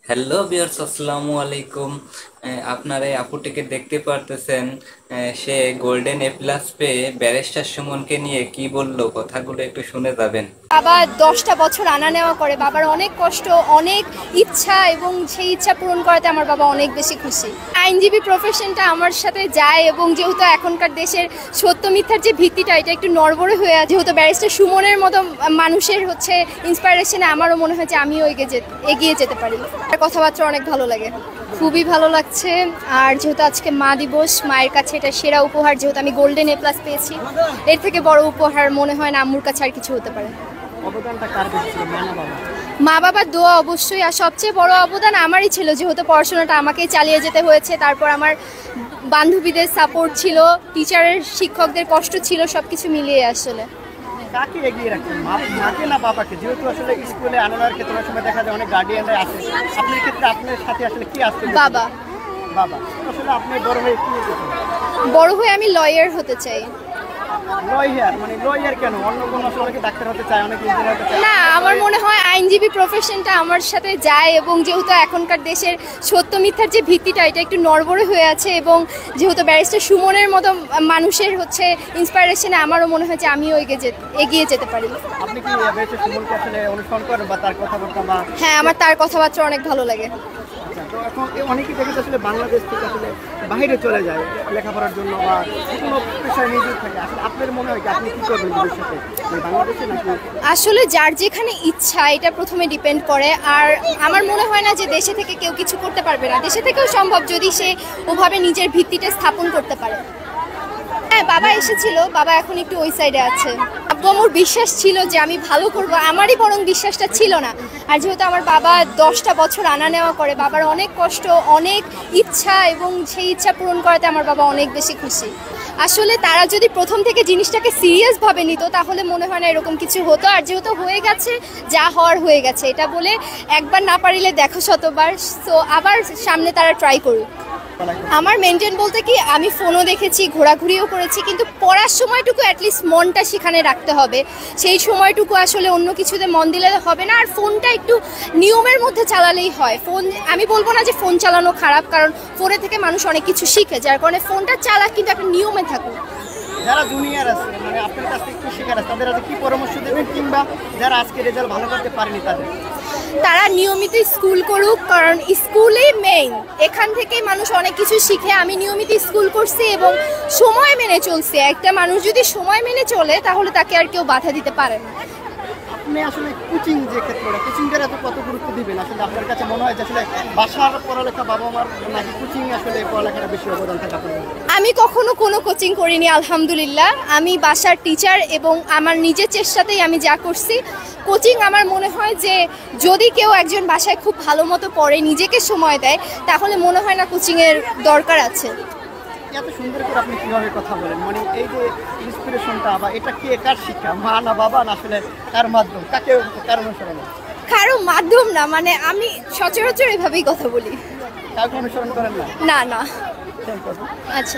Hello viewers, আসসালামু আলাইকুম। আপনারা এই আপুটিকে দেখতে পারতেছেন। সে গোল্ডেন এ প্লাস পেয়ে ব্যারিস্টার সুমনকে নিয়ে কি বললো কথাগুলো একটু শুনে যাবেন। বাবা 10টা বছর আনা নেওয়া করে, বাবার অনেক কষ্ট, অনেক ইচ্ছা, এবং সেই ইচ্ছা পূরণ করাতে আমার বাবা অনেক বেশি খুশি। আইনজীবী প্রফেশনটা আমার সাথে যায়, এবং যেহেতু এখনকার দেশের সত্য মিথ্যার যে ভিত্তিটা এটা একটু নড়বড়ে হয়ে আছে, যেহেতু ব্যারিস্টার সুমনের মতো মানুষের ইন্সপাইরেশনে আমারও মনে হয় যে আমিও এগিয়ে যেতে পারি। তার কথাবার্তা অনেক ভালো লাগে, খুবই ভালো লাগছে। আর যেহেতু আজকে মা দিবস, মায়ের কাছে এটা সেরা উপহার, যেহেতু আমি গোল্ডেন এ প্লাস পেয়েছি, এর থেকে বড় উপহার মনে হয় না আম্মুর কাছে আর কিছু হতে পারে। মা বাবার দোয়া অবশ্যই, আর সবচেয়ে বড় অবদান আমারই ছিল, যেহেতু পড়াশোনাটা আমাকেই চালিয়ে যেতে হয়েছে। তারপর আমার বান্ধবীদের সাপোর্ট ছিল, টিচারের শিক্ষকদের কষ্ট ছিল, সবকিছু মিলিয়ে আসলে। কাকে এগিয়ে রাখছেন, মাকে না বাবাকে? যেহেতু আসলে স্কুলে আনানোর ক্ষেত্রে সময় দেখা যায় অনেক গার্ডিয়ানরা আছে, আপনার ক্ষেত্রে আপনার সাথে আসলে কি আসছে? বাবা। বাবা আসলে আপনি বড় হয়ে কি হতে চান? বড় হয়ে আমি লয়ার হতে চাই। লয়ার মানে লয়ার কেন? অন্য কোনো আসলে অনেকে ডাক্তার হতে চায়, অনেকে ইঞ্জিনিয়ার হতে চায়। না, আমার মনে হয় আইনজীবী প্রফেশনটা আমার সাথে যায়, এবং যেহেতু এখনকার দেশের সত্য মিথ্যার যে ভিত্তিটা এটা একটু নড়বড়ে হয়ে আছে, এবং যেহেতু ব্যারিস্টার সুমনের মতো মানুষের ইন্সপাইরেশনে আমারও মনে হয় যে আমিও এগিয়ে যেতে পারি। আপনি কি ব্যারিস্টার সুমনকে আসলে অনুসরণ করেন বা তার কথাবার্তা বা? হ্যাঁ, আমার তার কথাবার্তা অনেক ভালো লাগে। তো এখন অনেকেই দেখেছে আসলে বাংলাদেশ থেকে আসলে বাইরে চলে যায় লেখাপড়ার জন্য বা কোনো পেশায় নিয়োজিত থাকে। আসলে আপনার মনে হয় কি আপনি কি করবেন ভবিষ্যতে, বাংলাদেশে নাকি? আসলে যার যেখানে ইচ্ছা এটা প্রথমে ডিপেন্ড করে, আর আমার মনে হয় না যে দেশে থেকে কেউ কিছু করতে পারবে না। দেশে থেকেও সম্ভব, যদি সে ওভাবে নিজের ভিত্তিটা স্থাপন করতে পারে। হ্যাঁ, বাবা এসেছিল, বাবা এখন একটু ওই সাইডে আছে। আব্বু আমার বিশ্বাস ছিল যে আমি ভালো করব, আমারই বরং বিশ্বাসটা ছিল না। আর যেহেতু আমার বাবা 10টা বছর আনা নেওয়া করে, বাবার অনেক কষ্ট, অনেক ইচ্ছা, এবং সেই ইচ্ছা পূরণ করাতে আমার বাবা অনেক বেশি খুশি। আসলে তারা যদি প্রথম থেকে জিনিসটাকে সিরিয়াস ভাবে নিত তাহলে মনে হয় না এরকম কিছু হতো। আর যেহেতু হয়ে গেছে, যা হওয়ার হয়ে গেছে, এটা বলে একবার না পারিলে দেখো শতবার। তো আবার সামনে তারা ট্রাই করুক। আমার মেনটেন বলতে কি, আমি ফোনও দেখেছি, ঘোরাঘুরিও করেছি, কিন্তু পড়ার সময়টুকু অ্যাটলিস্ট মনটা সেখানে রাখতে হবে। সেই সময়টুকু আসলে অন্য কিছুতে মন দিলে হবে না। আর ফোনটা একটু নিয়মের মধ্যে চালালেই হয়। ফোন, আমি বলবো না যে ফোন চালানো খারাপ, কারণ ফোনে থেকে মানুষ অনেক কিছু শিখে, যার কারণে ফোনটা চালাক, কিন্তু একটা নিয়মে থাকুক। যারা জুনিয়র আছে, মানে আপনার কাছ থেকে একটু শেখার আছে, তাদের কি পরামর্শ দেবেন? কিংবা যারা আজকে রেজাল্ট ভালো করতে পারেনি তাদের? তারা নিয়মিত স্কুল করুক, কারণ স্কুলেই মেইন, এখান থেকেই মানুষ অনেক কিছু শিখে। আমি নিয়মিত স্কুল করছি এবং সময় মেনে চলছি। একটা মানুষ যদি সময় মেনে চলে তাহলে তাকে আর কেউ বাধা দিতে পারে না। আপনি আসলে কোচিং যে ক্ষেত্রটা, কোচিংয়ের এত কত গুরুত্ব দিবেন? আসলে আপনার কাছে মনে হয় যে আসলে বাসার পড়ালেখা বাবা মার নাকি কোচিং আসলে পড়ালেখাটা বেশি অবদান থাকে আপনার? আমি কখনো কোনো কোচিং করিনি, আলহামদুলিল্লাহ। আমি বাসার টিচার, এবং আমার নিজের চেষ্টাতেই আমি যা করছি। কোচিং আমার মনে হয় যে যদি কেউ একজন বাসায় খুব ভালো মতো পড়ে, নিজেকে সময় দেয়, তাহলে মনে হয় না কোচিংয়ের দরকার আছে। এত সুন্দর করে আপনি কিভাবে কথা বলেন, মানে এই যে ইন্সপিরেশনটা বা এটা কি কার শিক্ষা, মা না বাবা না আসলে কার মাধ্যম, কাকে কার অনুসরণ? কারো মাধ্যম না, মানে আমি সচরাচর এভাবেই কথা বলি। কাউকে অনুসরণ করেন না? না না। Thank you. আচ্ছা।